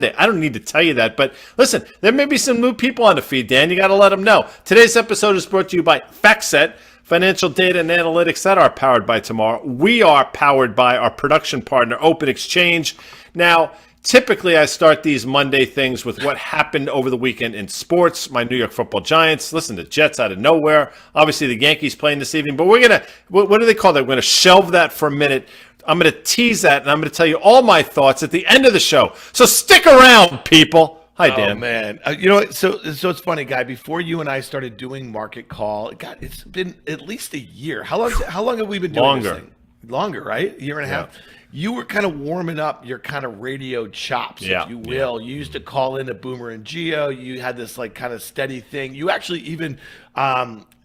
I don't need to tell you that, but listen, there may be some new people on the feed, Dan. You got to let them know. Today's episode is brought to you by FactSet, financial data and analytics that are powered by tomorrow. We are powered by our production partner, Open Exchange. Now, typically, I start these Monday things with what happened over the weekend in sports. My New York Football Giants. Listen, the Jets out of nowhere. Obviously, the Yankees playing this evening. But we're going to, what do they call that? We're going to shelve that for a minute. I'm going to tease that, and I'm going to tell you all my thoughts at the end of the show. So stick around, people. Hi, Dan. Oh, man. You know, so it's funny, Guy. Before you and I started doing Market Call, God, it's been at least a year. How long have we been doing this thing? Longer, right? A year and a half? You were kind of warming up your kind of radio chops, if you will. You used to call in to Boomer and Geo. You had this like kind of steady thing. You actually even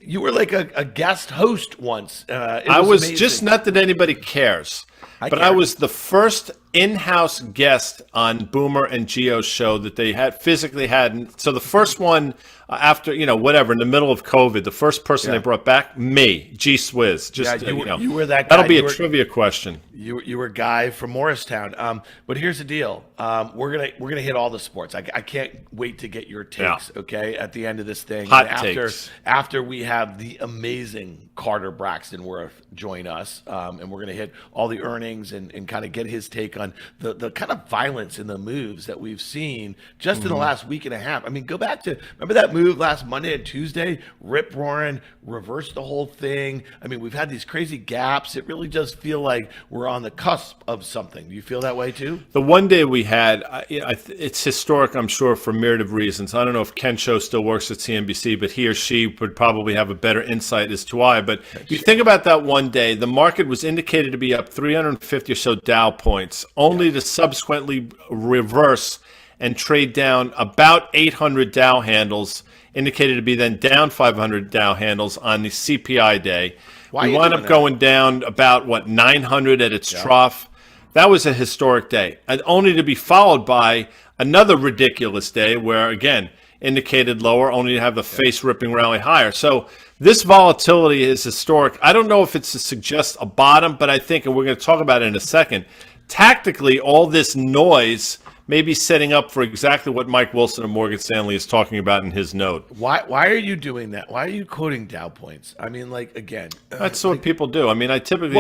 you were like a guest host once. I was amazing. Just not that anybody cares, but I was the first in-house guest on Boomer and Geo's show that they had physically had. So the first one after, whatever, in the middle of COVID, the first person they brought back, me, G Swizz. Just, you were that guy. That'll be a trivia question. You were Guy from Morristown. But here's the deal. We're gonna hit all the sports. I can't wait to get your takes, okay, at the end of this thing. Hot takes. After we have the amazing Carter Braxton Worth join us, and we're gonna hit all the earnings and kind of get his take on the kind of violence in the moves that we've seen just in the last week and a half. I mean, go back to, remember that move last Monday and Tuesday? Rip roaring, reverse the whole thing. I mean, we've had these crazy gaps. It really does feel like we're on the cusp of something. Do you feel that way too? The one day we had, it's historic, I'm sure, for a myriad of reasons. I don't know if Ken Cho still works at CNBC, but he or she would probably have a better insight as to why. But you think about that one day, the market was indicated to be up 350 or so Dow points, only to subsequently reverse and trade down about 800 Dow handles, indicated to be then down 500 Dow handles on the CPI day. We wound up going down about, 900 at its trough. That was a historic day, and only to be followed by another ridiculous day where, again, indicated lower, only to have the face-ripping rally higher. So this volatility is historic. I don't know if it's to suggest a bottom, but I think, and we're going to talk about it in a second, tactically, all this noise may be setting up for exactly what Mike Wilson of Morgan Stanley is talking about in his note. Why are you doing that? Why are you quoting Dow points? I mean, like, again, that's what people do. I mean, I typically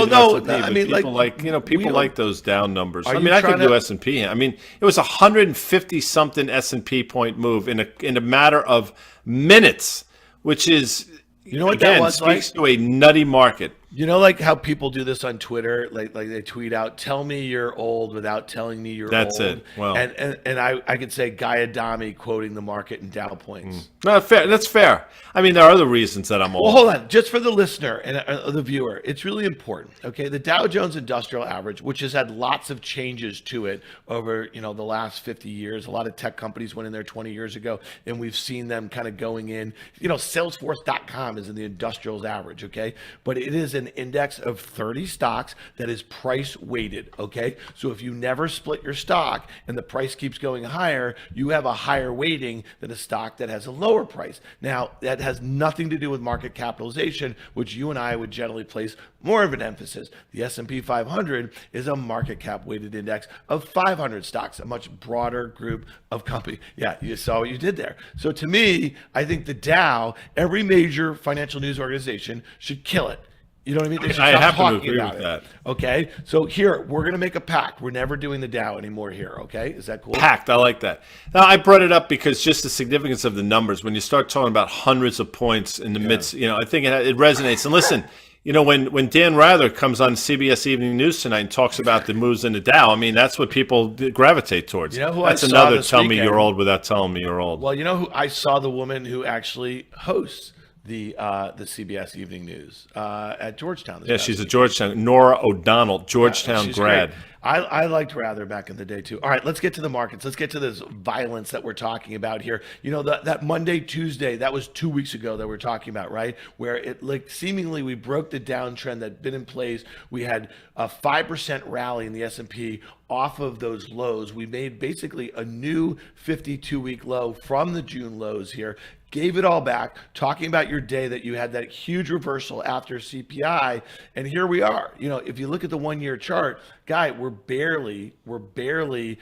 people like those down numbers. I mean, I could do S&P. I mean, it was 150 something S&P point move in a matter of minutes, which is, that was speaks to a nutty market. You know, like how people do this on Twitter, like they tweet out, "Tell me you're old without telling me you're old." That's it. Well, and I could say Guy Adami quoting the market in Dow points. No, fair. That's fair. I mean, there are other reasons that I'm old. Well, hold on, just for the listener and the viewer, it's really important. Okay, the Dow Jones Industrial Average, which has had lots of changes to it over the last 50 years. A lot of tech companies went in there 20 years ago, and we've seen them kind of going in. Salesforce.com is in the industrials average. Okay, but it is an index of 30 stocks that is price weighted. Okay, so if you never split your stock and the price keeps going higher, you have a higher weighting than a stock that has a lower price. Now, that has nothing to do with market capitalization, which you and I would generally place more of an emphasis. The S&P 500 is a market cap weighted index of 500 stocks, a much broader group of companies. Yeah, you saw what you did there. So to me, I think the Dow, every major financial news organization should kill it. You know what I mean? I happen to agree with that. Okay, so here, we're going to make a pact. We're never doing the Dow anymore here, okay? Is that cool? Pact, I like that. Now, I brought it up because just the significance of the numbers, when you start talking about hundreds of points in the midst, I think it resonates. And listen, when Dan Rather comes on CBS Evening News tonight and talks about the moves in the Dow, I mean, that's what people gravitate towards. You know who that's I saw another this tell weekend? Me you're old without telling me you're old. Well, you know who I saw? The woman who actually hosts the CBS Evening News at Georgetown. Yeah, she's at Georgetown. Nora O'Donnell, Georgetown grad. Great. I liked Rather back in the day too. All right, let's get to the markets. Let's get to this violence that we're talking about here. That Monday, Tuesday, that was 2 weeks ago that we're talking about, right? Where it seemingly we broke the downtrend that had been in place. We had a 5% rally in the S&P off of those lows. We made basically a new 52-week low from the June lows here. gave it all back, talking about your day that you had that huge reversal after CPI, and here we are. If you look at the 1-year chart, Guy, we're barely, we're basically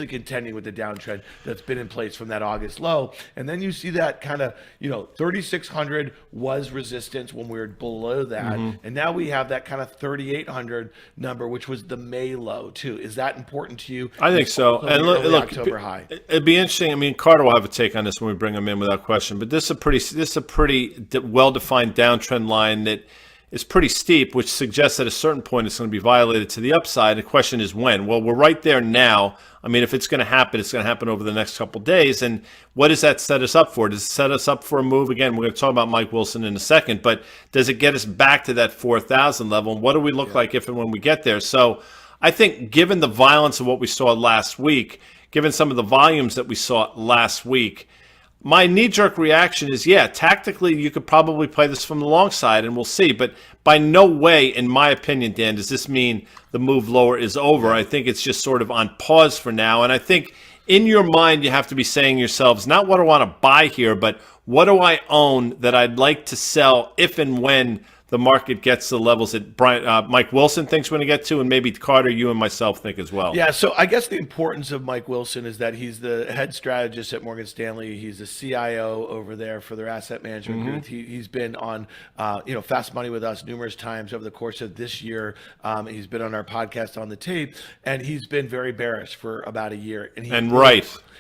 contending with the downtrend that's been in place from that August low. And then you see that kind of, 3,600 was resistance when we were below that. And now we have that kind of 3,800 number, which was the May low too. Is that important to you? I think so. And look, October high. It'd be interesting. I mean, Carter will have a take on this when we bring him in without question, but this is a pretty well-defined downtrend line that is pretty steep, which suggests at a certain point it's going to be violated to the upside. The question is when. Well, we're right there now. I mean, if it's going to happen over the next couple of days. And what does that set us up for? Does it set us up for a move? Again, we're going to talk about Mike Wilson in a second, but does it get us back to that 4,000 level? And what do we look like if and when we get there? So I think given the violence of what we saw last week, given some of the volumes that we saw last week, my knee-jerk reaction is, tactically you could probably play this from the long side, and we'll see. But by no way, in my opinion, Dan, does this mean the move lower is over. I think it's just sort of on pause for now. And I think in your mind, you have to be saying yourselves, not what I want to buy here, but what do I own that I'd like to sell if and when the market gets to the levels that Mike Wilson thinks we're going to get to, and maybe Carter, you and myself think as well. Yeah, so I guess the importance of Mike Wilson is that he's the head strategist at Morgan Stanley. He's the CIO over there for their asset management group. He's been on Fast Money with us numerous times over the course of this year. He's been on our podcast On the Tape, and he's been very bearish for about a year.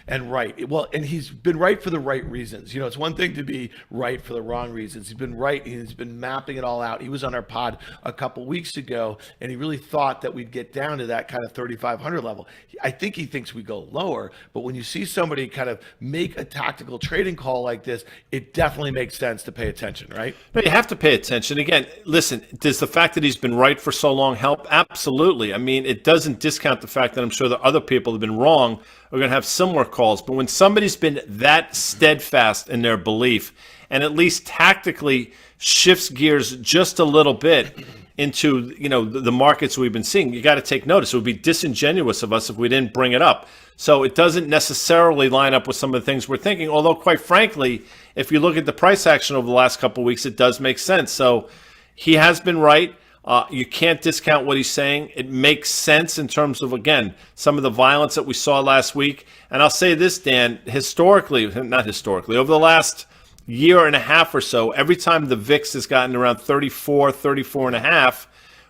Well, and he's been right for the right reasons. It's one thing to be right for the wrong reasons. He's been right. He's been mapping it all out. He was on our pod a couple weeks ago, and he really thought that we'd get down to that kind of 3,500 level. I think he thinks we go lower, but when you see somebody kind of make a tactical trading call like this, it definitely makes sense to pay attention, right? No, you have to pay attention. Again, listen, does the fact that he's been right for so long help? Absolutely. I mean, it doesn't discount the fact that I'm sure that other people have been wrong are going to have similar calls. But when somebody's been that steadfast in their belief and at least tactically shifts gears just a little bit into the markets we've been seeing, you got to take notice. It would be disingenuous of us if we didn't bring it up. So it doesn't necessarily line up with some of the things we're thinking, although quite frankly, if you look at the price action over the last couple of weeks, it does make sense. So he has been right. You can't discount what he's saying. It makes sense in terms of, again, some of the violence that we saw last week. And I'll say this, Dan, over the last year and a half or so, every time the VIX has gotten around 34 and a half,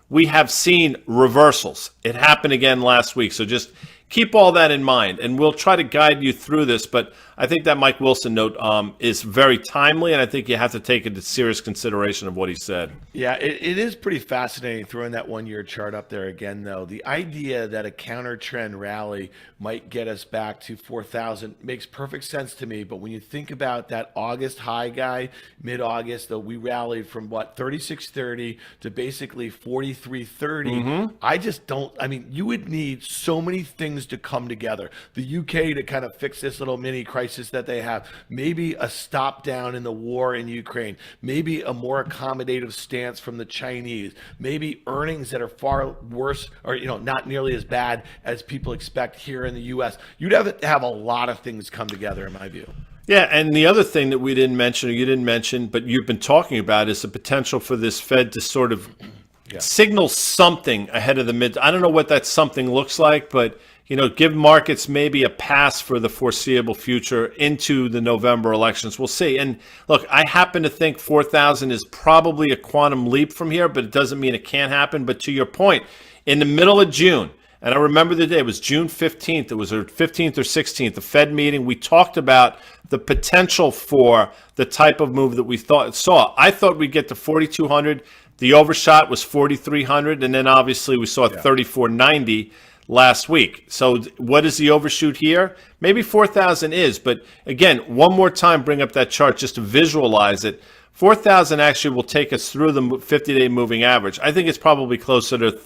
we have seen reversals. It happened again last week. So just keep all that in mind, and we'll try to guide you through this. But I think that Mike Wilson note is very timely, and I think you have to take into serious consideration of what he said. Yeah, it is pretty fascinating throwing that 1-year chart up there again, though. The idea that a counter trend rally might get us back to 4,000 makes perfect sense to me. But when you think about that August high, Guy, mid-August, though, we rallied from 36.30 to basically 43.30. I just don't. I mean, you would need so many things to come together. The UK to kind of fix this little mini crisis that they have, maybe a stop down in the war in Ukraine, maybe a more accommodative stance from the Chinese, maybe earnings that are far worse or not nearly as bad as people expect here in the US. You'd have to have a lot of things come together, in my view. Yeah, and the other thing that we didn't mention, or you didn't mention, but you've been talking about, is the potential for this Fed to sort of signal something ahead of the mid. I don't know what that something looks like, but give markets maybe a pass for the foreseeable future into the November elections. We'll see. And look, I happen to think 4,000 is probably a quantum leap from here, but it doesn't mean it can't happen. But to your point, in the middle of June, and I remember the day, it was June 15th, it was the 15th or 16th, the Fed meeting, we talked about the potential for the type of move that we saw. I thought we'd get to 4,200. The overshot was 4,300, and then obviously we saw 3,490 last week. So what is the overshoot here? Maybe 4,000 is, but again, one more time, bring up that chart just to visualize it. 4,000 actually will take us through the 50-day moving average. I think it's probably closer to,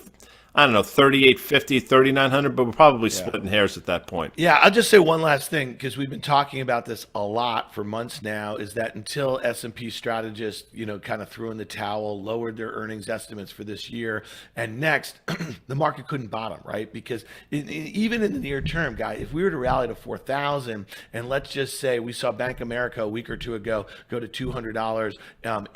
I don't know, 3,850, 3,900, but we're probably splitting hairs at that point. Yeah, I'll just say one last thing, because we've been talking about this a lot for months now, is that until S&P strategists, kind of threw in the towel, lowered their earnings estimates for this year and next, the market couldn't bottom, right? Because even in the near term, Guy, if we were to rally to 4,000, and let's just say we saw Bank of America a week or two ago go to $200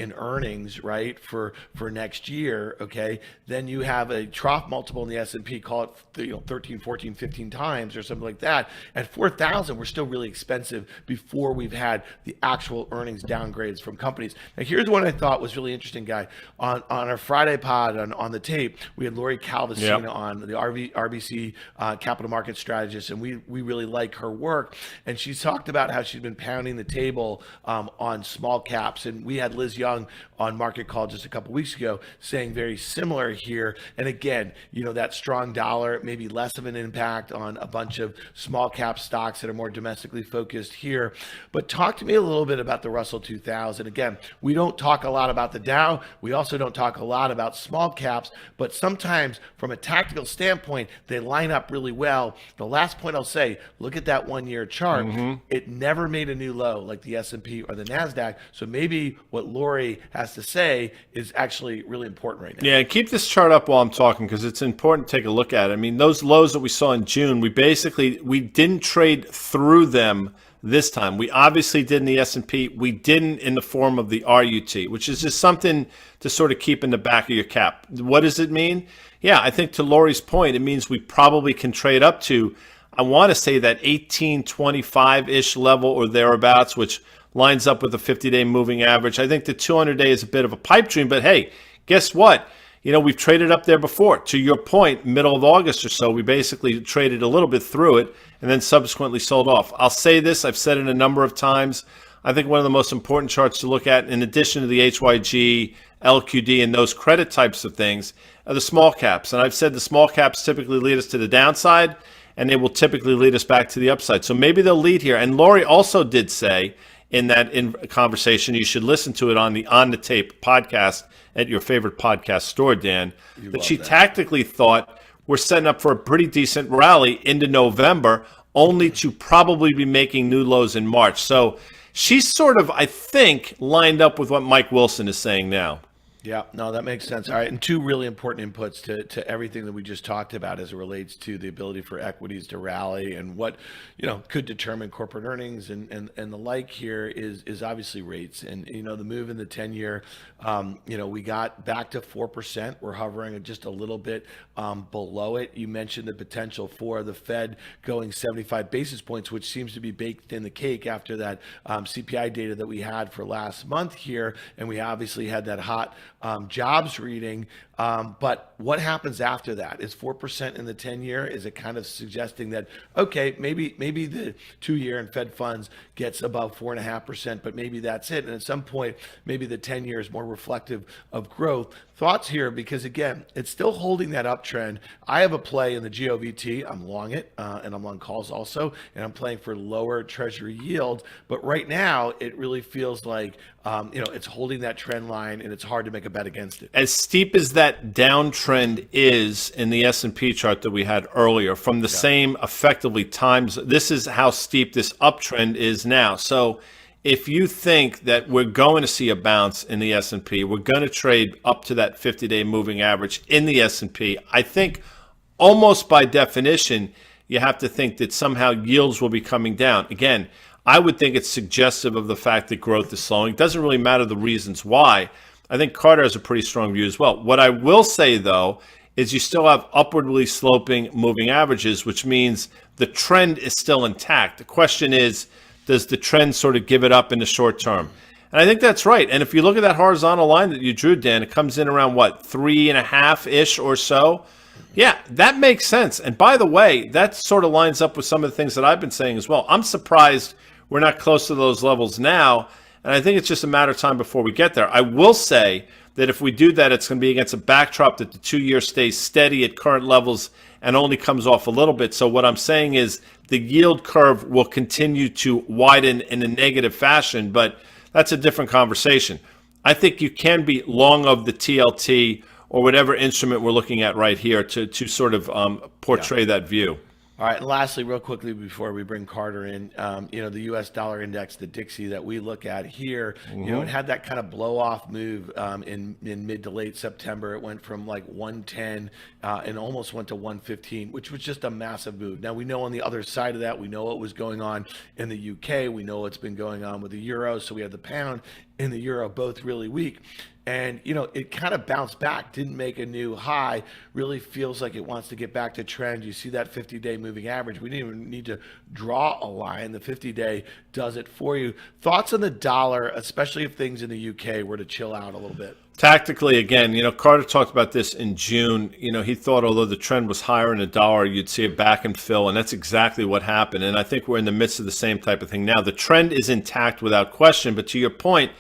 in earnings, right, for next year, okay, then you have a trough multiple in the S&P, call it 13, 14, 15 times or something like that. At 4,000, we're still really expensive before we've had the actual earnings downgrades from companies. Now, here's one I thought was really interesting, Guy. On our Friday pod on the tape, we had Lori Calvasina on, the RBC capital market strategist, and we really like her work. And she talked about how she's been pounding the table on small caps. And we had Liz Young on Market Call just a couple weeks ago saying very similar here. And again, that strong dollar, maybe less of an impact on a bunch of small cap stocks that are more domestically focused here. But talk to me a little bit about the Russell 2000. Again, we don't talk a lot about the Dow. We also don't talk a lot about small caps, but sometimes from a tactical standpoint, they line up really well. The last point I'll say, look at that 1 year chart. It never made a new low like the S&P or the NASDAQ. So maybe what Lori has to say is actually really important right now. Yeah, keep this chart up while I'm talking, because it's important to take a look at it. I mean, those lows that we saw in June, we didn't trade through them this time. We obviously did in the S&P. We didn't in the form of the RUT, which is just something to sort of keep in the back of your cap. What does it mean? Yeah, I think to Lori's point, it means we probably can trade up to, I want to say, that 1825-ish level or thereabouts, which lines up with the 50-day moving average. I think the 200-day is a bit of a pipe dream, but hey, guess what? We've traded up there before. To your point, middle of August or so, we basically traded a little bit through it and then subsequently sold off. I'll say this, I've said it a number of times. I think one of the most important charts to look at, in addition to the HYG, LQD, and those credit types of things, are the small caps. And I've said the small caps typically lead us to the downside, and they will typically lead us back to the upside. So maybe they'll lead here. And Lori also did say in that conversation, you should listen to it on the tape podcast at your favorite podcast store, Dan, that she tactically thought we're setting up for a pretty decent rally into November, only to probably be making new lows in March. So she's sort of, I think, lined up with what Mike Wilson is saying now. Yeah, no, that makes sense. All right, and two really important inputs to everything that we just talked about as it relates to the ability for equities to rally and what could determine corporate earnings and the like here is obviously rates. And the move in the 10-year, we got back to 4%. We're hovering at just a little bit below it. You mentioned the potential for the Fed going 75 basis points, which seems to be baked in the cake after that CPI data that we had for last month here, and we obviously had that hot jobs reading. But what happens after that? Is 4% in the 10-year? Is it kind of suggesting that, okay, maybe the 2-year and Fed funds gets above 4.5%, but maybe that's it. And at some point, maybe the 10-year is more reflective of growth. Thoughts here, because again, it's still holding that uptrend. I have a play in the GOVT. I'm long it, and I'm on calls also, and I'm playing for lower treasury yield. But right now, it really feels like it's holding that trend line, and it's hard to make a bet against it. As steep as that downtrend is in the S&P chart that we had earlier, from the same effectively times, this is how steep this uptrend is now. So if you think that we're going to see a bounce in the S&P, we're going to trade up to that 50-day moving average in the S&P, I think almost by definition, you have to think that somehow yields will be coming down. Again, I would think it's suggestive of the fact that growth is slowing. It doesn't really matter the reasons why. I think Carter has a pretty strong view as well. What I will say, though, is you still have upwardly sloping moving averages, which means the trend is still intact. The question is, does the trend sort of give it up in the short term? And I think that's right. And if you look at that horizontal line that you drew, Dan, it comes in around, 3.5-ish or so? Yeah, that makes sense. And by the way, that sort of lines up with some of the things that I've been saying as well. I'm surprised we're not close to those levels now. And I think it's just a matter of time before we get there. I will say that if we do that, it's going to be against a backdrop that the 2-year stays steady at current levels and only comes off a little bit. So what I'm saying is the yield curve will continue to widen in a negative fashion, but that's a different conversation. I think you can be long of the TLT or whatever instrument we're looking at right here to sort of portray that view. All right, and lastly, real quickly before we bring Carter in, the U.S. dollar index, the Dixie that we look at here, it had that kind of blow-off move in mid to late September. It went from like 110 and almost went to 115, which was just a massive move. Now, we know on the other side of that, we know what was going on in the UK. We know what's been going on with the euro. So we have the pound and the euro both really weak. And, it kind of bounced back, didn't make a new high, really feels like it wants to get back to trend. You see that 50-day moving average. We didn't even need to draw a line. The 50-day does it for you. Thoughts on the dollar, especially if things in the UK were to chill out a little bit? Tactically, again, Carter talked about this in June. He thought although the trend was higher in the dollar, you'd see a back and fill, and that's exactly what happened. And I think we're in the midst of the same type of thing now. The trend is intact without question, but to your point,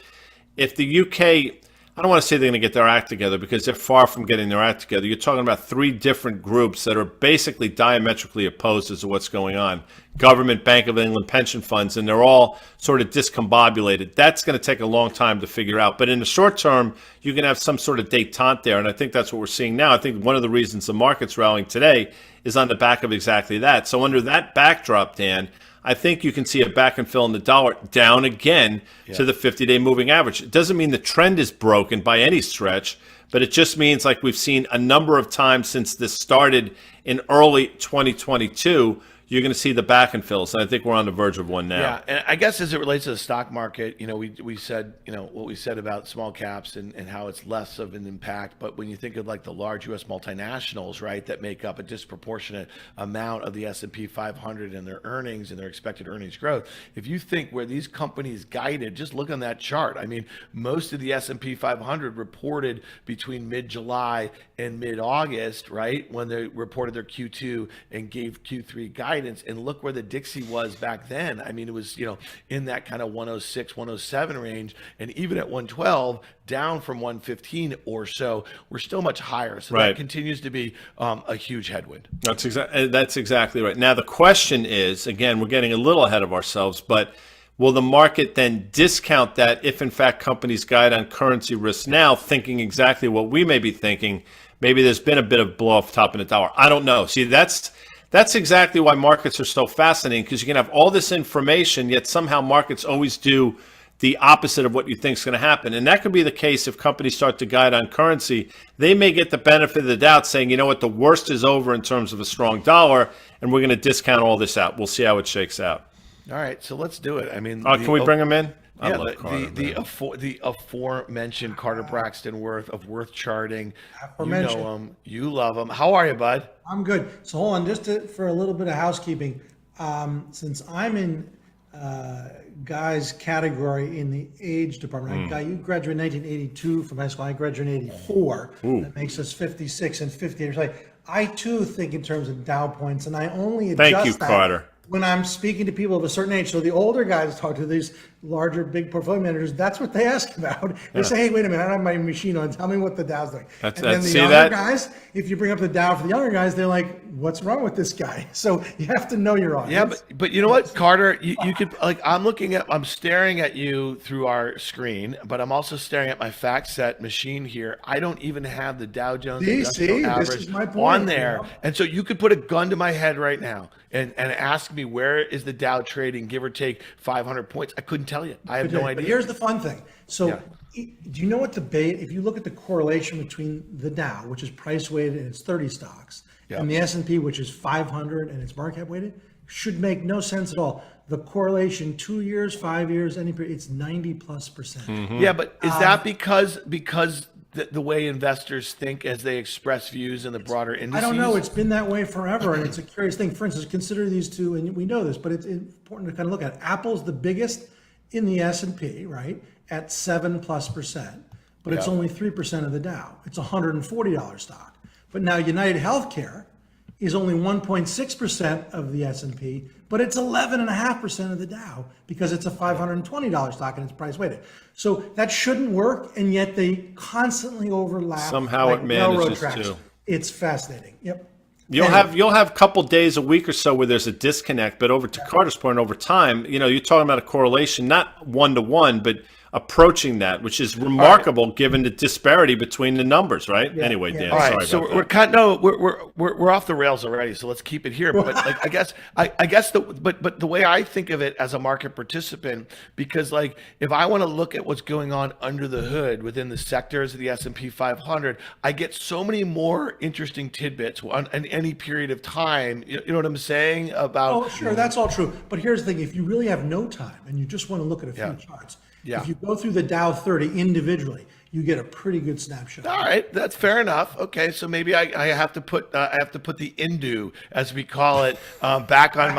if the UK, I don't want to say they're going to get their act together because they're far from getting their act together. You're talking about three different groups that are basically diametrically opposed as to what's going on. Government, Bank of England, pension funds, and they're all sort of discombobulated. That's going to take a long time to figure out. But in the short term, you can have some sort of détente there, and I think that's what we're seeing now. I think one of the reasons the market's rallying today is on the back of exactly that. So under that backdrop, Dan, I think you can see a back and fill in the dollar down again to the 50-day moving average. It doesn't mean the trend is broken by any stretch, but it just means, like we've seen a number of times since this started in early 2022, you're going to see the back and fills. And I think we're on the verge of one now. Yeah, and I guess as it relates to the stock market, we said, what we said about small caps and how it's less of an impact. But when you think of like the large U.S. multinationals, right, that make up a disproportionate amount of the S&P 500 and their earnings and their expected earnings growth, if you think where these companies guided, just look on that chart. I mean, most of the S&P 500 reported between mid-July and mid-August, right, when they reported their Q2 and gave Q3 guidance. And look where the Dixie was back then. I mean, it was, in that kind of 106, 107 range. And even at 112, down from 115 or so, we're still much higher. So that continues to be a huge headwind. That's exactly right. Now, the question is, again, we're getting a little ahead of ourselves, but will the market then discount that if, in fact, companies guide on currency risk now, thinking exactly what we may be thinking? Maybe there's been a bit of blow off top in the dollar. I don't know. See, that's exactly why markets are so fascinating, because you can have all this information, yet somehow markets always do the opposite of what you think is going to happen. And that could be the case if companies start to guide on currency. They may get the benefit of the doubt saying, you know what, the worst is over in terms of a strong dollar, and we're going to discount all this out. We'll see how it shakes out. All right, so let's do it. I mean, can we bring them in? Yeah, the aforementioned Carter Braxton Worth of Worth Charting. You know him, you love him. How are you, bud? I'm good. So hold on, just for a little bit of housekeeping. Since I'm in Guy's category in the age department, Guy, you graduated in 1982 from high school. I graduated in 84. That makes us 56 and 58. I too think in terms of Dow points, and I only adjust Thank you, Carter. When I'm speaking to people of a certain age. So the older guys talk to these larger, big portfolio managers, that's what they ask about. They say, hey, wait a minute, I don't have my machine on. Tell me what the Dow's doing. And then the younger guys, if you bring up the Dow for the younger guys, they're like, what's wrong with this guy? So you have to know your audience. Yeah, but you know what, Carter, you could, I'm staring at you through our screen, but I'm also staring at my FactSet machine here. I don't even have the Dow Jones Industrial Average on there. And so you could put a gun to my head right now and ask me, where is the Dow trading, give or take 500 points? I couldn't tell you. I have no idea. But here's the fun thing. So do you know what if you look at the correlation between the Dow, which is price weighted and it's 30 stocks, and the S&P, which is 500 and it's market cap weighted, should make no sense at all. The correlation, 2 years, 5 years, any period, it's 90+%. Yeah, but is that because the way investors think as they express views in the broader indices? I don't know. It's been that way forever, and it's a curious thing. For instance, consider these two, and we know this, but it's important to kind of look at. Apple's the biggest in the S&P, right, at 7+%, but it's only 3% of the Dow. It's a $140 stock. But now United Healthcare is only 1.6% of the S&P, but it's 11.5% of the Dow because it's a $520 stock and it's price weighted. So that shouldn't work, and yet they constantly overlap. Somehow it manages to. It's fascinating. Yep. You'll have a couple days, a week or so where there's a disconnect, but over to Carter's point, over time, you're talking about a correlation, not 1-to-1, but approaching that, which is remarkable given the disparity between the numbers, right? Anyway, Dan, All right, sorry so about we're that. kind no, we're off the rails already. So let's keep it here. But like, I guess the way I think of it as a market participant, because like if I want to look at what's going on under the hood within the sectors of the S&P 500, I get so many more interesting tidbits on any period of time. You know what I'm saying about? Oh, sure, that's all true. But here's the thing: if you really have no time and you just want to look at a few charts, if you go through the Dow 30 individually, you get a pretty good snapshot. All right, that's fair enough. Okay, so maybe I have to put the Indu, as we call it, back on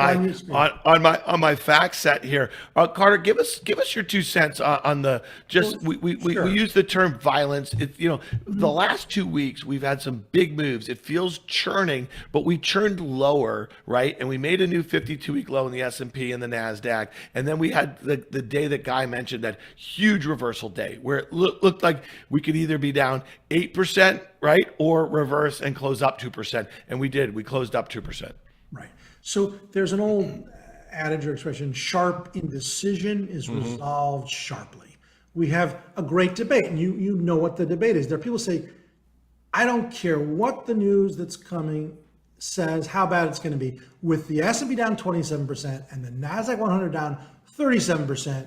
my fact set here. Carter, give us your 2 cents on the just we use the term violence. The last 2 weeks we've had some big moves. It feels churning, but we churned lower, right? And we made a new 52-week low in the S&P and the Nasdaq, and then we had the day that Guy mentioned, that huge reversal day where it looked like we could either be down 8%, right, or reverse and close up 2%. And we did. We closed up 2%. Right. So there's an old adage or expression: sharp indecision is resolved sharply. We have a great debate, and you know what the debate is. There are people who say, I don't care what the news that's coming says, how bad it's going to be. With the S&P down 27% and the Nasdaq 100 down 37%,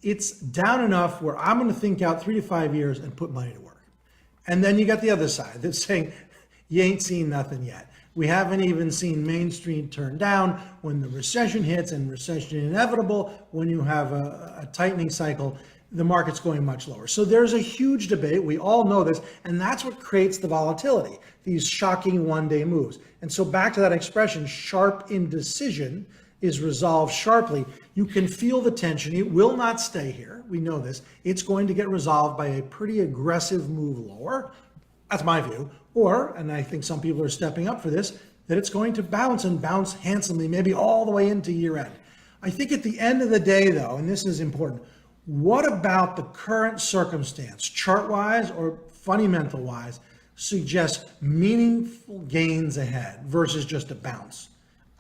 it's down enough where I'm going to think out 3 to 5 years and put money to work. And then you got the other side that's saying, you ain't seen nothing yet. We haven't even seen Main Street turn down. When the recession hits, and recession inevitable, when you have a tightening cycle, the market's going much lower. So there's a huge debate. We all know this, and that's what creates the volatility, these shocking one-day moves. And so back to that expression, sharp indecision is resolved sharply. You can feel the tension. It will not stay here. We know this. It's going to get resolved by a pretty aggressive move lower. That's my view. Or, and I think some people are stepping up for this, that it's going to bounce and bounce handsomely, maybe all the way into year end. I think at the end of the day, though, and this is important, what about the current circumstance, chart-wise or fundamental-wise, suggests meaningful gains ahead versus just a bounce?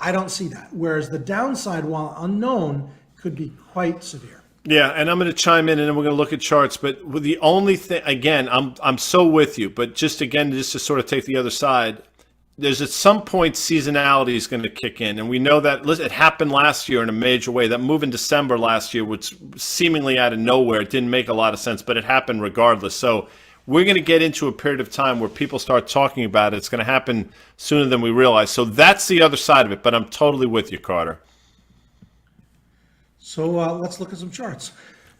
I don't see that. Whereas the downside, while unknown, could be quite severe. Yeah, and I'm going to chime in, and then we're going to look at charts. But the only thing, again, I'm so with you. But just to sort of take the other side, there's at some point seasonality is going to kick in, and we know that it happened last year in a major way. That move in December last year, which seemingly out of nowhere, it didn't make a lot of sense, but it happened regardless. So we're going to get into a period of time where people start talking about it. It's going to happen sooner than we realize. So that's the other side of it. But I'm totally with you, Carter. So let's look at some charts.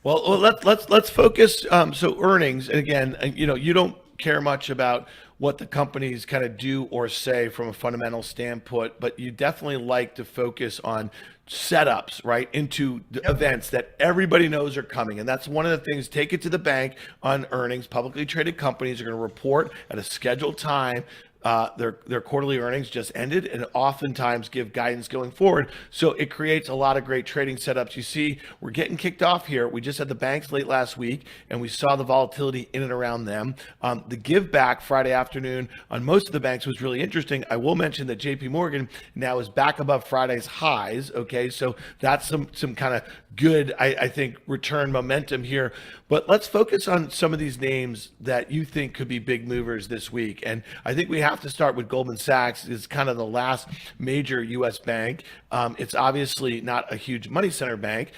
Well, let's focus. So earnings, and again, you don't care much about what the companies kind of do or say from a fundamental standpoint, but you definitely like to focus on setups, right, into the events that everybody knows are coming. And that's one of the things. Take it to the bank on earnings. Publicly traded companies are going to report at a scheduled time. Their quarterly earnings just ended, and oftentimes give guidance going forward. So it creates a lot of great trading setups. You see, we're getting kicked off here. We just had the banks late last week, and we saw the volatility in and around them. The give back Friday afternoon on most of the banks was really interesting. I will mention that JP Morgan now is back above Friday's highs. Okay, so that's some kind of good, I think, return momentum here. But let's focus on some of these names that you think could be big movers this week. And I think we have to start with Goldman Sachs. It's kind of the last major U.S. bank. It's obviously not a huge money center bank.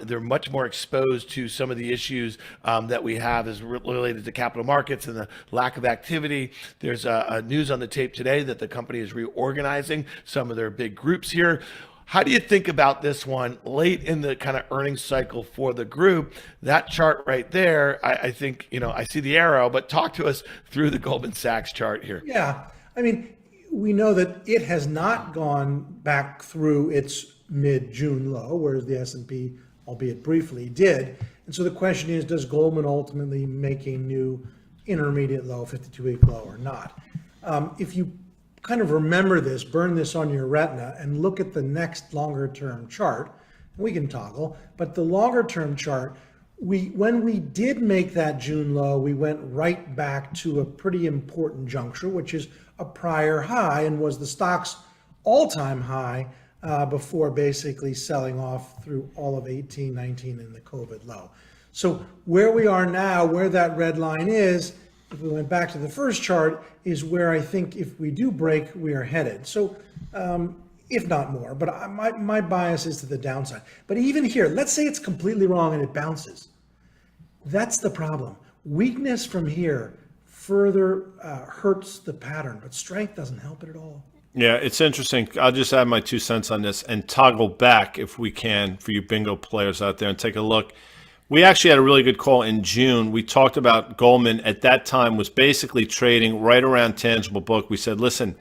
They're much more exposed to some of the issues that we have as related to capital markets and the lack of activity. There's a news on the tape today that the company is reorganizing some of their big groups here. How do you think about this one late in the kind of earnings cycle for the group? That chart right there, I think, I see the arrow, but talk to us through the Goldman Sachs chart here. Yeah, I mean, we know that it has not gone back through its mid-June low, whereas the S&P, albeit briefly, did. And so the question is, does Goldman ultimately make a new intermediate low, 52-week low or not? If you kind of remember this, burn this on your retina, and look at the next longer term chart. We can toggle, but the longer term chart, when we did make that June low, we went right back to a pretty important juncture, which is a prior high and was the stock's all-time high before basically selling off through all of 18, 19 and the COVID low. So where we are now, where that red line is, if we went back to the first chart, is where I think if we do break, we are headed. So if not more, but my bias is to the downside. But even here, let's say it's completely wrong and it bounces. That's the problem. Weakness from here further hurts the pattern, but strength doesn't help it at all. Yeah, it's interesting. I'll just add my 2 cents on this and toggle back if we can for you bingo players out there and take a look. We actually had a really good call in June. We talked about Goldman at that time was basically trading right around tangible book. We said, listen,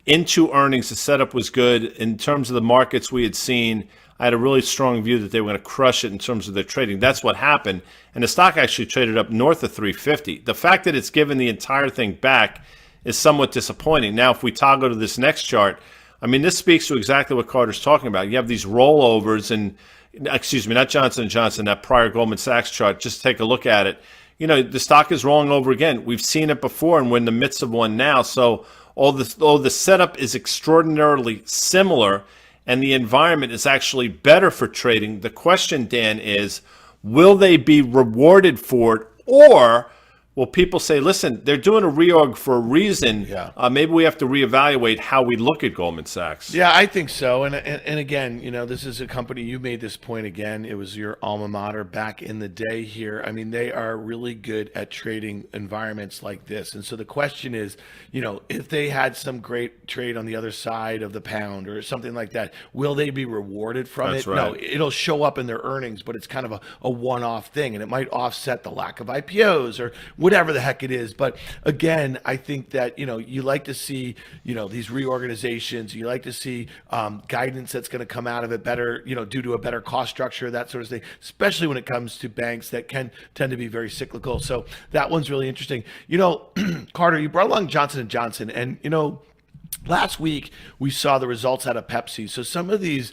into earnings, the setup was good. In terms of the markets we had seen, I had a really strong view that they were going to crush it in terms of their trading. That's what happened. And the stock actually traded up north of 350. The fact that it's given the entire thing back is somewhat disappointing. Now, if we toggle to this next chart, I mean, this speaks to exactly what Carter's talking about. You have these rollovers and, excuse me, not Johnson & Johnson, that prior Goldman Sachs chart. Just take a look at it. You know, the stock is rolling over again. We've seen it before, and we're in the midst of one now. So although the setup is extraordinarily similar and the environment is actually better for trading, the question, Dan, is will they be rewarded for it, or will people say, listen, they're doing a reorg for a reason. Yeah. Maybe we have to reevaluate how we look at Goldman Sachs. Yeah, I think so. And again, you know, this is a company, you made this point again. It was your alma mater back in the day here. I mean, they are really good at trading environments like this. And so the question is, you know, if they had some great trade on the other side of the pound or something like that, will they be rewarded from That's it? right. No, it'll show up in their earnings, but it's kind of a one-off thing. And it might offset the lack of IPOs or whatever the heck it is. But again, I think that, you know, you like to see, you know, these reorganizations, you like to see guidance that's going to come out of it better, you know, due to a better cost structure, that sort of thing, especially when it comes to banks that can tend to be very cyclical. So that one's really interesting. You know, Carter, you brought along Johnson & Johnson, and, you know, last week, we saw the results out of Pepsi. So some of these,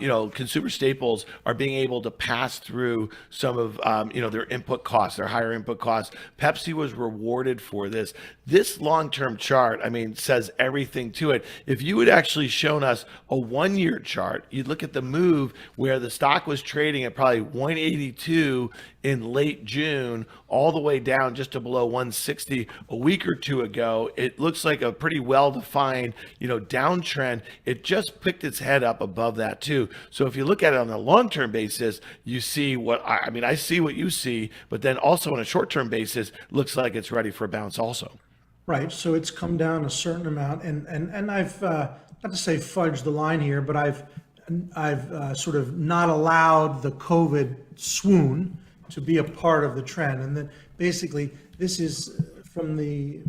you know, consumer staples are being able to pass through some of, you know, their input costs, their higher input costs. Pepsi was rewarded for this. This long-term chart, I mean, says everything to it. If you had actually shown us a one-year chart, you'd look at the move where the stock was trading at probably 182 in late June, all the way down just to below 160 a week or two ago. It looks like a pretty well-defined, you know, downtrend. It just picked its head up above that too. So if you look at it on a long-term basis, you see what I mean, I see what you see, but then also on a short-term basis, looks like it's ready for a bounce also. Right. So it's come down a certain amount, and I've not to say fudge the line here, but I've sort of not allowed the COVID swoon to be a part of the trend. And then basically this is from the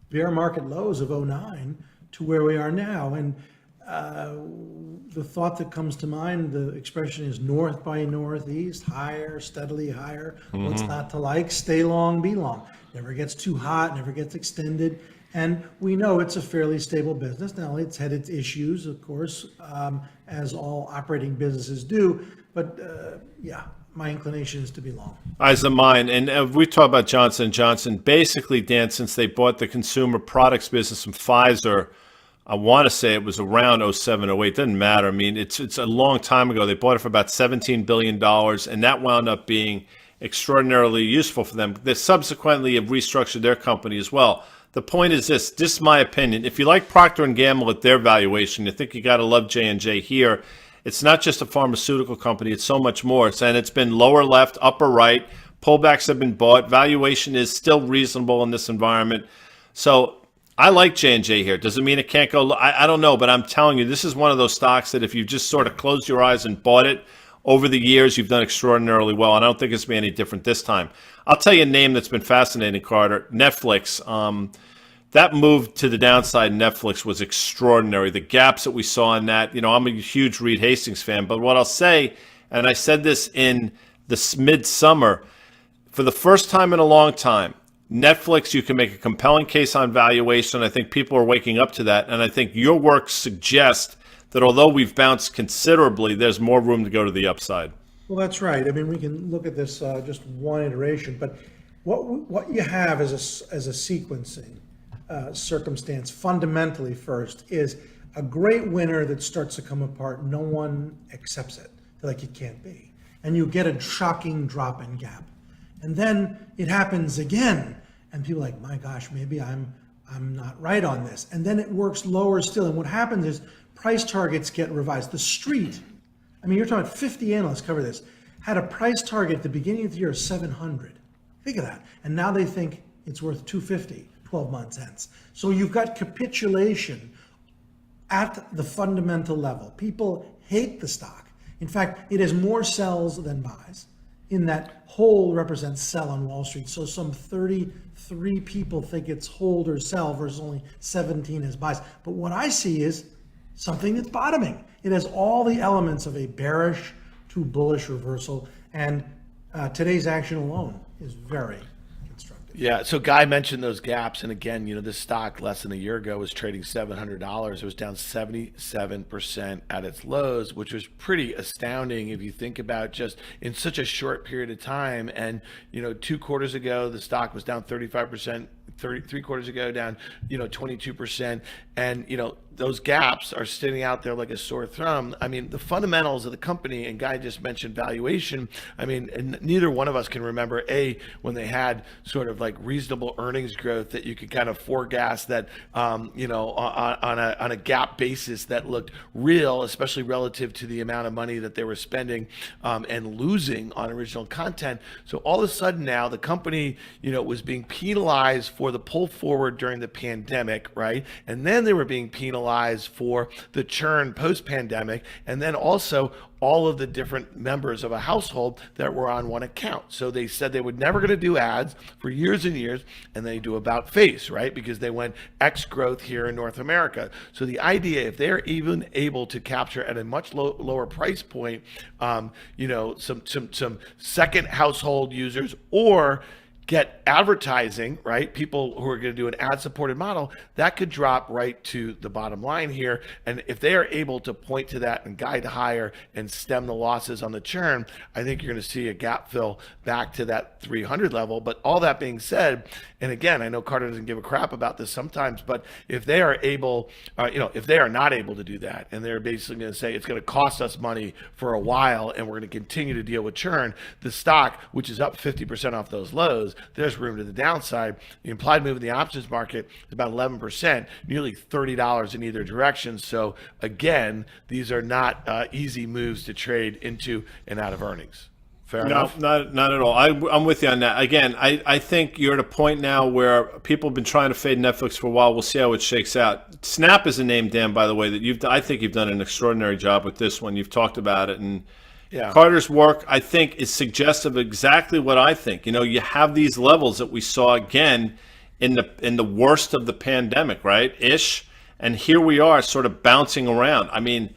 bear market lows of 2009 to where we are now. And the thought that comes to mind, the expression is north by northeast, higher, steadily higher. What's not to like? Stay long, be long. Never gets too hot, never gets extended. And we know it's a fairly stable business. Now, it's had its issues, of course, as all operating businesses do. But yeah, my inclination is to be long. As am mine. And we talk about Johnson & Johnson. Basically, Dan, since they bought the consumer products business from Pfizer, I want to say it was around 07, 08. Doesn't matter. I mean, it's a long time ago. They bought it for about $17 billion, and that wound up being extraordinarily useful for them. They subsequently have restructured their company as well. The point is this is my opinion. If you like Procter & Gamble at their valuation, you think you got to love J&J here. It's not just a pharmaceutical company. It's so much more. And it's been lower left, upper right. Pullbacks have been bought. Valuation is still reasonable in this environment. So I like J&J here. Does it mean it can't go? I don't know, but I'm telling you, this is one of those stocks that if you just sort of closed your eyes and bought it, over the years, you've done extraordinarily well, and I don't think it's been any different this time. I'll tell you a name that's been fascinating, Carter, Netflix. That move to the downside in Netflix was extraordinary. The gaps that we saw in that, you know, I'm a huge Reed Hastings fan, but what I'll say, and I said this in the midsummer, for the first time in a long time, Netflix, you can make a compelling case on valuation. I think people are waking up to that, and I think your work suggests that although we've bounced considerably, there's more room to go to the upside. Well, that's right. I mean, we can look at this just one iteration, but what you have as a sequencing circumstance, fundamentally first, is a great winner that starts to come apart. No one accepts it. They're like, it can't be. and you get a shocking drop in gap. And then it happens again, and people are like, my gosh, maybe I'm not right on this. And then it works lower still. And what happens is price targets get revised. The street, I mean, you're talking 50 analysts cover this, had a price target at the beginning of the year of 700. Think of that. And now they think it's worth 250 12 months hence. So you've got capitulation at the fundamental level. People hate the stock. In fact, it has more sells than buys. In that hold represents sell on Wall Street. So some 33 people think it's hold or sell versus only 17 as buys. But what I see is something that's bottoming. It has all the elements of a bearish to bullish reversal. And today's action alone is very constructive. Yeah, so Guy mentioned those gaps, and again, this stock less than a year ago was trading $700. It was down 77% at its lows, which was pretty astounding if you think about just in such a short period of time. And 2 quarters ago, the stock was down 35%. 3 quarters ago down 22%, and those gaps are sitting out there like a sore thumb. I mean, the fundamentals of the company, and Guy just mentioned valuation. I mean, and neither one of us can remember when they had sort of like reasonable earnings growth that you could kind of forecast that on a gap basis that looked real, especially relative to the amount of money that they were spending and losing on original content. So all of a sudden now the company was being penalized for the pull forward during the pandemic, right? And then they were being penalized for the churn post-pandemic, and then also all of the different members of a household that were on one account. So they said they were never going to do ads for years and years, and they do about face, right? Because they went X growth here in North America. So the idea, if they're even able to capture at a much lower price point, some second household users, or get advertising, right? People who are going to do an ad-supported model, that could drop right to the bottom line here. And if they are able to point to that and guide higher and stem the losses on the churn, I think you're going to see a gap fill back to that 300 level. But all that being said, and again, I know Carter doesn't give a crap about this sometimes, but if they are able, if they are not able to do that, and they're basically going to say it's going to cost us money for a while, and we're going to continue to deal with churn, the stock, which is up 50% off those lows, there's room to the downside. The implied move in the options market is about 11%, nearly $30 in either direction. So again, these are not easy moves to trade into and out of earnings. Fair enough? Not at all. I'm with you on that. Again, I think you're at a point now where people have been trying to fade Netflix for a while. We'll see how it shakes out. Snap is a name, Dan, by the way, that I think you've done an extraordinary job with this one. You've talked about it, and yeah. Carter's work, I think, is suggestive of exactly what I think. You have these levels that we saw again in the worst of the pandemic, right? And here we are sort of bouncing around. I mean,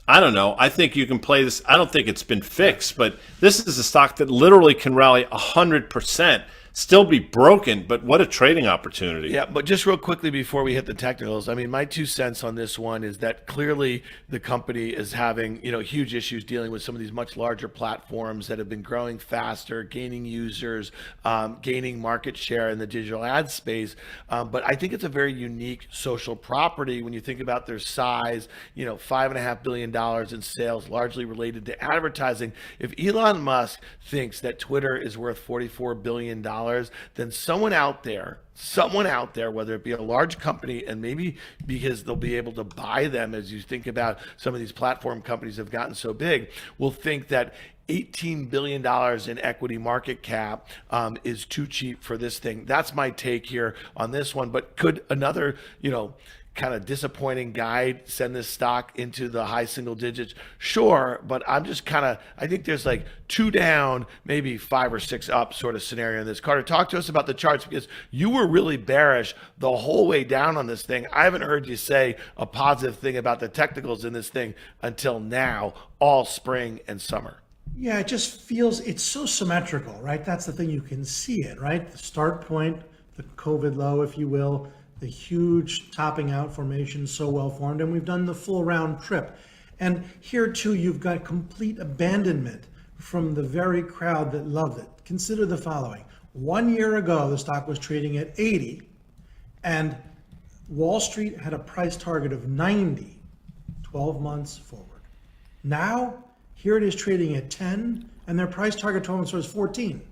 I don't know. I think you can play this. I don't think it's been fixed, but this is a stock that literally can rally 100%. Still be broken, but what a trading opportunity. Yeah, but just real quickly before we hit the technicals, I mean, my 2 cents on this one is that clearly the company is having, huge issues dealing with some of these much larger platforms that have been growing faster, gaining users, gaining market share in the digital ad space. But I think it's a very unique social property when you think about their size, $5.5 billion in sales, largely related to advertising. If Elon Musk thinks that Twitter is worth $44 billion, then someone out there, whether it be a large company, and maybe because they'll be able to buy them, as you think about some of these platform companies have gotten so big, will think that $18 billion in equity market cap is too cheap for this thing. That's my take here on this one. But could another, kind of disappointing guide send this stock into the high single digits? Sure, but I think there's like 2 down, maybe 5 or 6 up sort of scenario in this. Carter, talk to us about the charts, because you were really bearish the whole way down on this thing. I haven't heard you say a positive thing about the technicals in this thing until now, all spring and summer. Yeah, it just feels, it's so symmetrical, right? That's the thing, you can see it, right? The start point, the COVID low, if you will, the huge topping out formation, so well formed, and we've done the full round trip. And here too, you've got complete abandonment from the very crowd that loved it. Consider the following. 1 year ago, the stock was trading at 80, and Wall Street had a price target of 90, 12 months forward. Now, here it is trading at 10, and their price target 12 months was 14.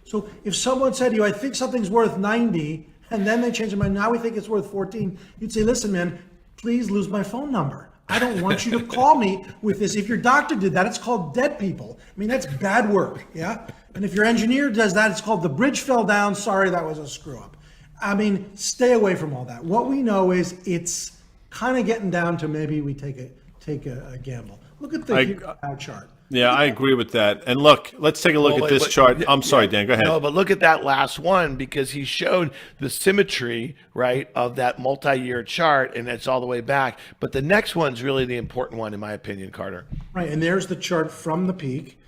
So if someone said to you, I think something's worth 90, and then they change their mind, now we think it's worth 14, you'd say, listen, man, please lose my phone number. I don't want you to call me with this. If your doctor did that, it's called dead people. I mean, that's bad work, yeah? And if your engineer does that, it's called the bridge fell down. Sorry, that was a screw up. I mean, stay away from all that. What we know is it's kind of getting down to maybe we take a gamble. Look at the Dow chart. Yeah, I agree with that. And look, let's take a look at this chart. I'm sorry, Dan, go ahead. No, but look at that last one, because he showed the symmetry, right, of that multi-year chart, and it's all the way back. But the next one's really the important one, in my opinion, Carter. Right, and there's the chart from the peak.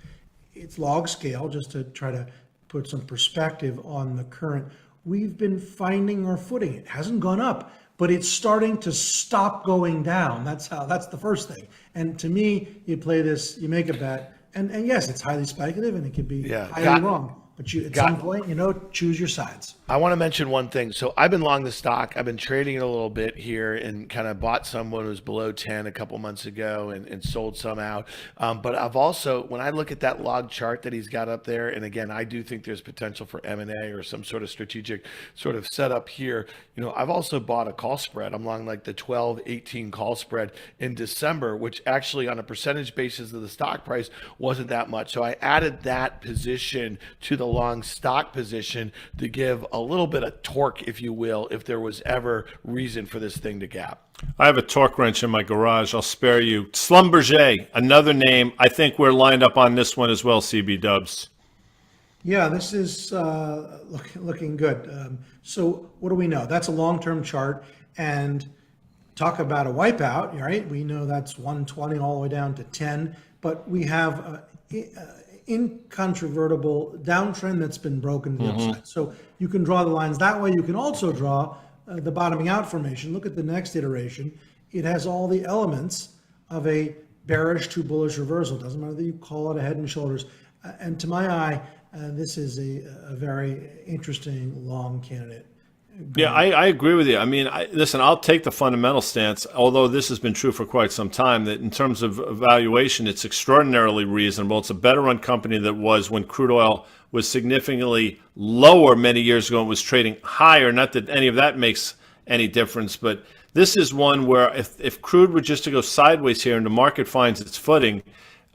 It's log scale, just to try to put some perspective on the current. We've been finding our footing. It hasn't gone up, but it's starting to stop going down. That's the first thing. And to me, you play this, you make a bet, and yes, it's highly speculative and it could be highly wrong. But at some point, choose your sides. I want to mention one thing. So I've been long the stock. I've been trading it a little bit here and kind of bought some when it was below 10 a couple months ago and sold some out. But I've also, when I look at that log chart that he's got up there, and again, I do think there's potential for M&A or some sort of strategic sort of setup here. I've also bought a call spread. I'm long like the 12-18 call spread in December, which actually on a percentage basis of the stock price wasn't that much. So I added that position to the long stock position to give a little bit of torque, if you will, if there was ever reason for this thing to gap. I have a torque wrench in my garage. I'll spare you. Schlumberger, another name. I think we're lined up on this one as well, CB Dubs. Yeah, this is looking good. So what do we know? That's a long-term chart, and talk about a wipeout, right? We know that's 120 all the way down to 10, but we have incontrovertible downtrend that's been broken to the upside. So you can draw the lines that way. You can also draw the bottoming out formation. Look at the next iteration. It has all the elements of a bearish to bullish reversal. Doesn't matter that you call it a head and shoulders. And to my eye, this is a very interesting long candidate. Yeah, I agree with you. I mean, listen, I'll take the fundamental stance, although this has been true for quite some time, that in terms of valuation, it's extraordinarily reasonable. It's a better run company than it was when crude oil was significantly lower many years ago and was trading higher. Not that any of that makes any difference, but this is one where if crude were just to go sideways here and the market finds its footing,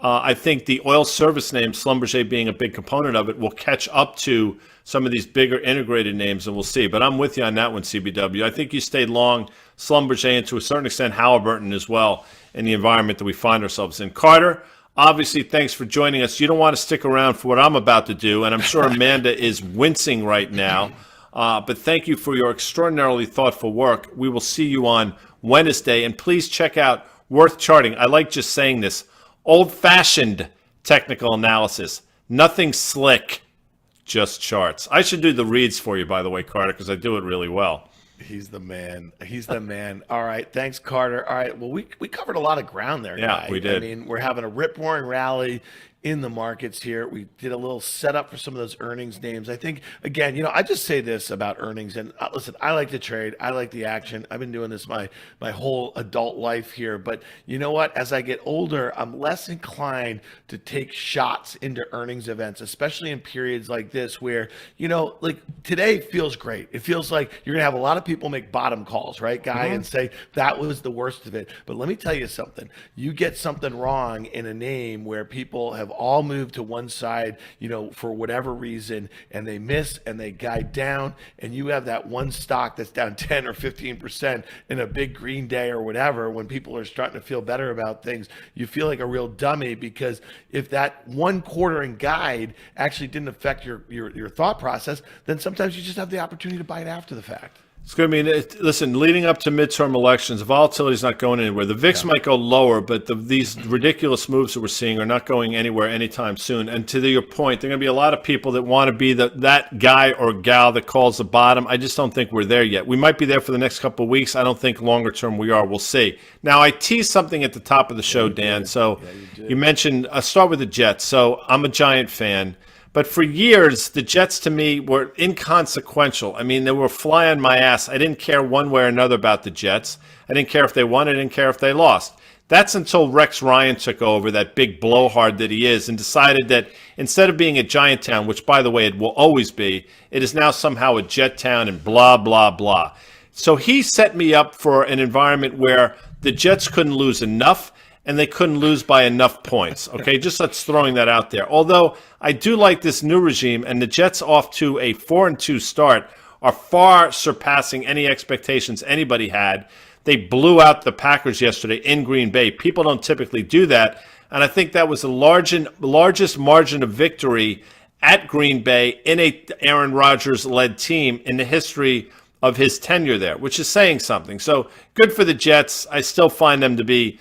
I think the oil service name, Schlumberger being a big component of it, will catch up to some of these bigger integrated names, and we'll see. But I'm with you on that one, CBW. I think you stayed long Schlumberger and to a certain extent Halliburton as well in the environment that we find ourselves in. Carter, obviously, thanks for joining us. You don't want to stick around for what I'm about to do, and I'm sure Amanda is wincing right now. But thank you for your extraordinarily thoughtful work. We will see you on Wednesday, and please check out Worth Charting. I like just saying this. Old-fashioned technical analysis. Nothing slick, just charts. I should do the reads for you, by the way, Carter, because I do it really well. He's the man. He's the man. All right. Thanks, Carter. All right. Well, we covered a lot of ground there, Guy. Yeah, we did. I mean, we're having a rip-roaring rally in the markets here. We did a little setup for some of those earnings names. I think, again, I just say this about earnings. And listen, I like to trade. I like the action. I've been doing this my whole adult life here. But you know what? As I get older, I'm less inclined to take shots into earnings events, especially in periods like this where, like today feels great. It feels like you're going to have a lot of people make bottom calls, right, Guy, and say that was the worst of it. But let me tell you something. You get something wrong in a name where people have all moved to one side, for whatever reason, and they miss and they guide down, and you have that one stock that's down 10 or 15% in a big green day or whatever, when people are starting to feel better about things, you feel like a real dummy, because if that one quarter and guide actually didn't affect your thought process, then sometimes you just have the opportunity to buy it after the fact. It's going to be, listen, leading up to midterm elections, volatility is not going anywhere. The VIX might go lower, but these ridiculous moves that we're seeing are not going anywhere anytime soon. And to your point, there are going to be a lot of people that want to be that guy or gal that calls the bottom. I just don't think we're there yet. We might be there for the next couple of weeks. I don't think longer term we are. We'll see. Now, I teased something at the top of the show, Dan. So you mentioned, I'll start with the Jets. So I'm a Giant fan. But for years, the Jets to me were inconsequential. I mean, they were flying my ass. I didn't care one way or another about the Jets. I didn't care if they won. I didn't care if they lost. That's until Rex Ryan took over, that big blowhard that he is, and decided that instead of being a giant town, which, by the way, it will always be, it is now somehow a jet town and blah, blah, blah. So he set me up for an environment where the Jets couldn't lose enough and they couldn't lose by enough points. Okay, just let's throwing that out there. Although I do like this new regime, and the Jets off to a 4-2 start are far surpassing any expectations anybody had. They blew out the Packers yesterday in Green Bay. People don't typically do that. And I think that was the largest margin of victory at Green Bay in a Aaron Rodgers-led team in the history of his tenure there, which is saying something. So good for the Jets. I still find them to be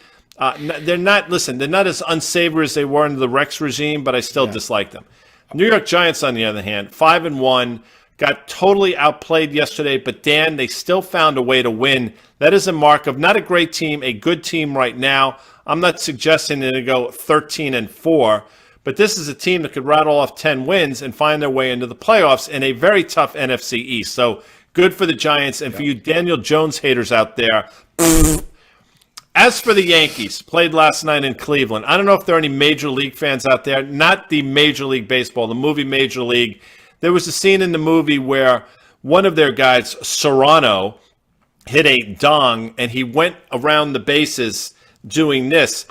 they're not as unsavory as they were under the Rex regime, but I still dislike them. New York Giants, on the other hand, 5-1, got totally outplayed yesterday, but Dan, they still found a way to win. That is a mark of not a great team, a good team right now. I'm not suggesting they're going to go 13-4, but this is a team that could rattle off 10 wins and find their way into the playoffs in a very tough NFC East. So good for the Giants, and for you Daniel Jones haters out there. As for the Yankees, played last night in Cleveland. I don't know if there are any Major League fans out there. Not the Major League Baseball, the movie Major League. There was a scene in the movie where one of their guys, Serrano, hit a dong, and he went around the bases doing this,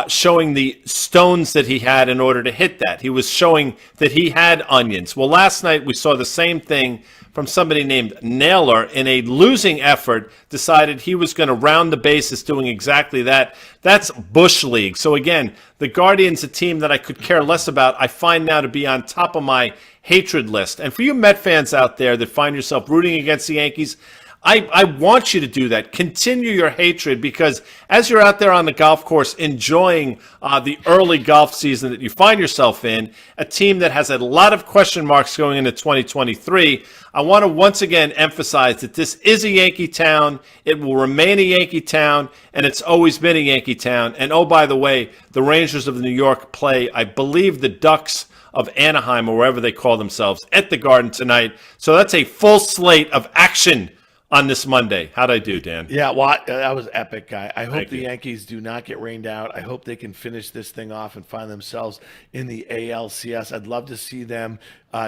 showing the stones that he had in order to hit that. He was showing that he had onions. Well, last night we saw the same thing from somebody named Naylor in a losing effort, decided he was going to round the bases doing exactly that. That's Bush League. So again, the Guardians, a team that I could care less about, I find now to be on top of my hatred list. And for you Met fans out there that find yourself rooting against the Yankees, I want you to do that. Continue your hatred, because as you're out there on the golf course enjoying the early golf season that you find yourself in, a team that has a lot of question marks going into 2023, I want to once again emphasize that this is a Yankee town. It will remain a Yankee town, and it's always been a Yankee town. And oh, by the way, the Rangers of New York play, I believe, the Ducks of Anaheim, or wherever they call themselves, at the Garden tonight. So that's a full slate of action on this Monday. How'd I do, Dan? Yeah, well, that was epic, Guy. I hope Thank the you. Yankees do not get rained out. I hope they can finish this thing off and find themselves in the ALCS. I'd love to see them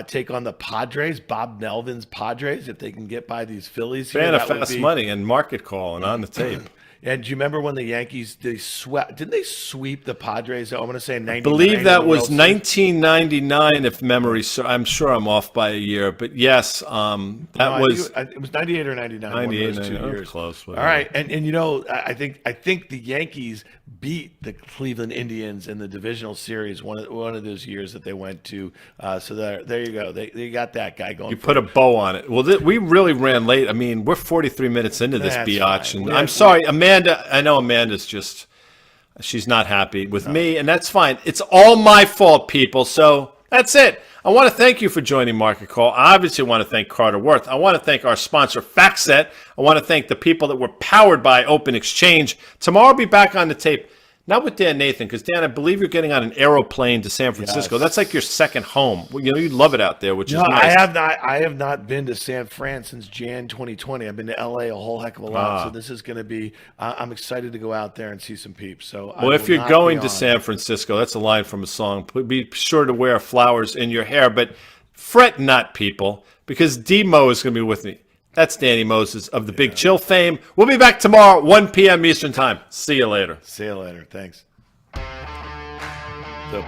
take on the Padres, Bob Melvin's Padres, if they can get by these Phillies. Fan of Fast Money and Market Call and on the tape. And do you remember when the Yankees, didn't they sweep the Padres? I'm going to say 99. I believe that was 1999, if memory. So I'm sure I'm off by a year, but yes, it was 98 or 99. 98, one of those 2 99, years. close. All right, and you know, I think the Yankees beat the Cleveland Indians in the divisional series one of those years that they went to. So there you go. They got that guy going. You put a bow on it. Well, we really ran late. I mean, we're 43 minutes into this That's biatch, fine. and I'm sorry, Amanda. I know Amanda's she's not happy with me, and that's fine. It's all my fault, people. So that's it. I want to thank you for joining Market Call. I obviously want to thank Carter Worth. I want to thank our sponsor, FactSet. I want to thank the people that were powered by Open Exchange. Tomorrow I'll be back on the tape. Not with Dan Nathan, because Dan, I believe you're getting on an aeroplane to San Francisco. Yes. That's like your second home. You know, you love it out there, which is nice. I have not been to San Fran since Jan 2020. I've been to LA a whole heck of a lot. So this is going to be. I'm excited to go out there and see some peeps. So well, if you're going to San Francisco, that's a line from a song. Be sure to wear flowers in your hair, but fret not, people, because D-Mo is going to be with me. That's Danny Moses of the Big Chill fame. We'll be back tomorrow, 1 p.m. Eastern Time. See you later. See you later. Thanks. So,